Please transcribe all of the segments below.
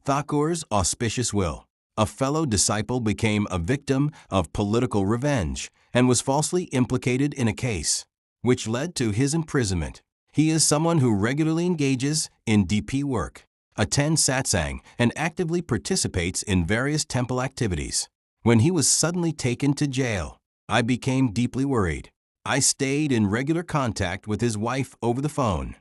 Thakur's auspicious will. A fellow disciple became a victim of political revenge and was falsely implicated in a case, which led to his imprisonment. He is someone who regularly engages in DP work, attends Satsang, and actively participates in various temple activities. When he was suddenly taken to jail, I became deeply worried. I stayed in regular contact with his wife over the phone,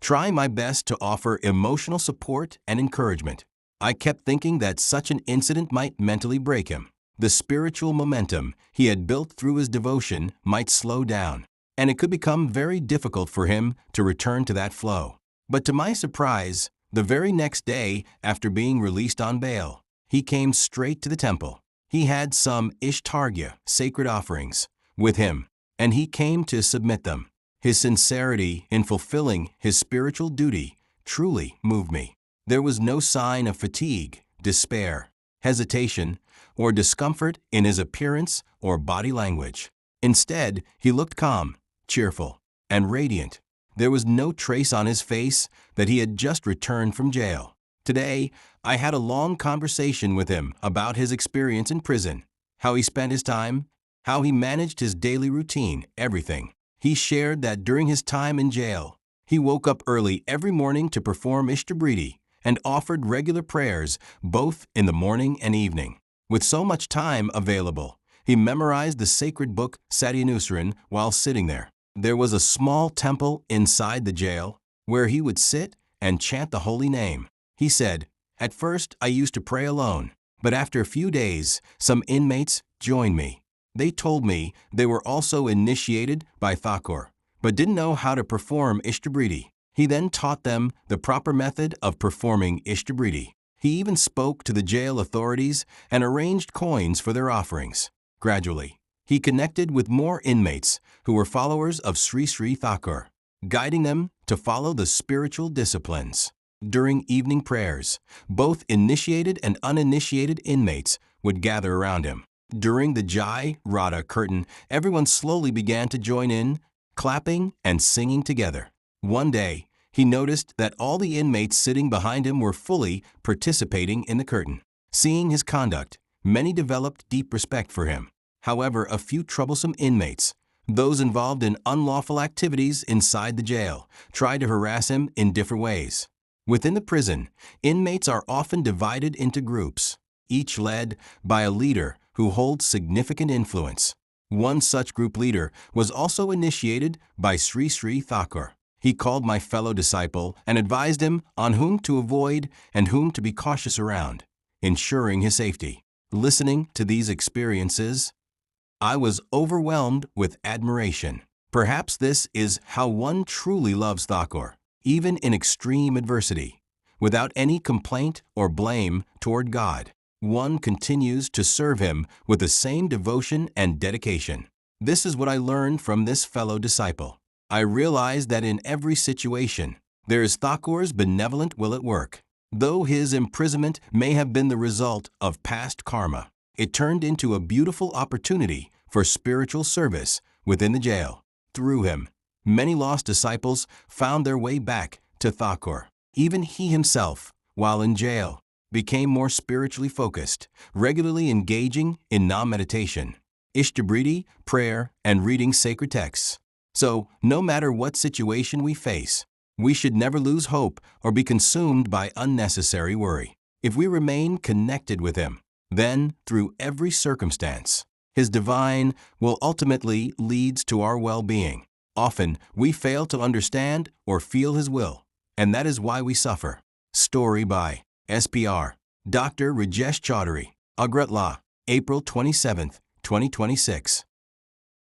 trying my best to offer emotional support and encouragement. I kept thinking that such an incident might mentally break him. The spiritual momentum he had built through his devotion might slow down, and it could become very difficult for him to return to that flow. But to my surprise, the very next day after being released on bail, he came straight to the temple. He had some Ishta sacred offerings with him, and he came to submit them. His sincerity in fulfilling his spiritual duty truly moved me. There was no sign of fatigue, despair, hesitation, or discomfort in his appearance or body language. Instead, he looked calm, cheerful, and radiant. There was no trace on his face that he had just returned from jail. Today, I had a long conversation with him about his experience in prison, how he spent his time, how he managed his daily routine, everything. He shared that during his time in jail, he woke up early every morning to perform Ishta and offered regular prayers both in the morning and evening. With so much time available, he memorized the sacred book Satsang while sitting there. There was a small temple inside the jail where he would sit and chant the holy name. He said, "At first I used to pray alone, but after a few days, some inmates joined me. They told me they were also initiated by Thakur, but didn't know how to perform Ishta. He then taught them the proper method of performing Ishta. He even spoke to the jail authorities and arranged coins for their offerings. Gradually, he connected with more inmates who were followers of Sri Sri Thakur, guiding them to follow the spiritual disciplines. During evening prayers, both initiated and uninitiated inmates would gather around him. During the Jai Radha curtain, everyone slowly began to join in, clapping and singing together. One day, he noticed that all the inmates sitting behind him were fully participating in the curtain. Seeing his conduct, many developed deep respect for him. However, a few troublesome inmates, those involved in unlawful activities inside the jail, tried to harass him in different ways. Within the prison, inmates are often divided into groups, each led by a leader who holds significant influence. One such group leader was also initiated by Sri Sri Thakur. He called my fellow disciple and advised him on whom to avoid and whom to be cautious around, ensuring his safety. Listening to these experiences, I was overwhelmed with admiration. Perhaps this is how one truly loves Thakur, even in extreme adversity. Without any complaint or blame toward God, one continues to serve him with the same devotion and dedication. This is what I learned from this fellow disciple. I realized that in every situation, there is Thakur's benevolent will at work. Though his imprisonment may have been the result of past karma, it turned into a beautiful opportunity for spiritual service within the jail. Through him, many lost disciples found their way back to Thakur. Even he himself, while in jail, became more spiritually focused, regularly engaging in Nam meditation, Ishta, prayer, and reading sacred texts. So, no matter what situation we face, we should never lose hope or be consumed by unnecessary worry. If we remain connected with him, then, through every circumstance, his divine will ultimately leads to our well-being. Often, we fail to understand or feel his will, and that is why we suffer. Story by SPR. Dr. Rajesh Chaudhary, Agratla, April 27, 2026.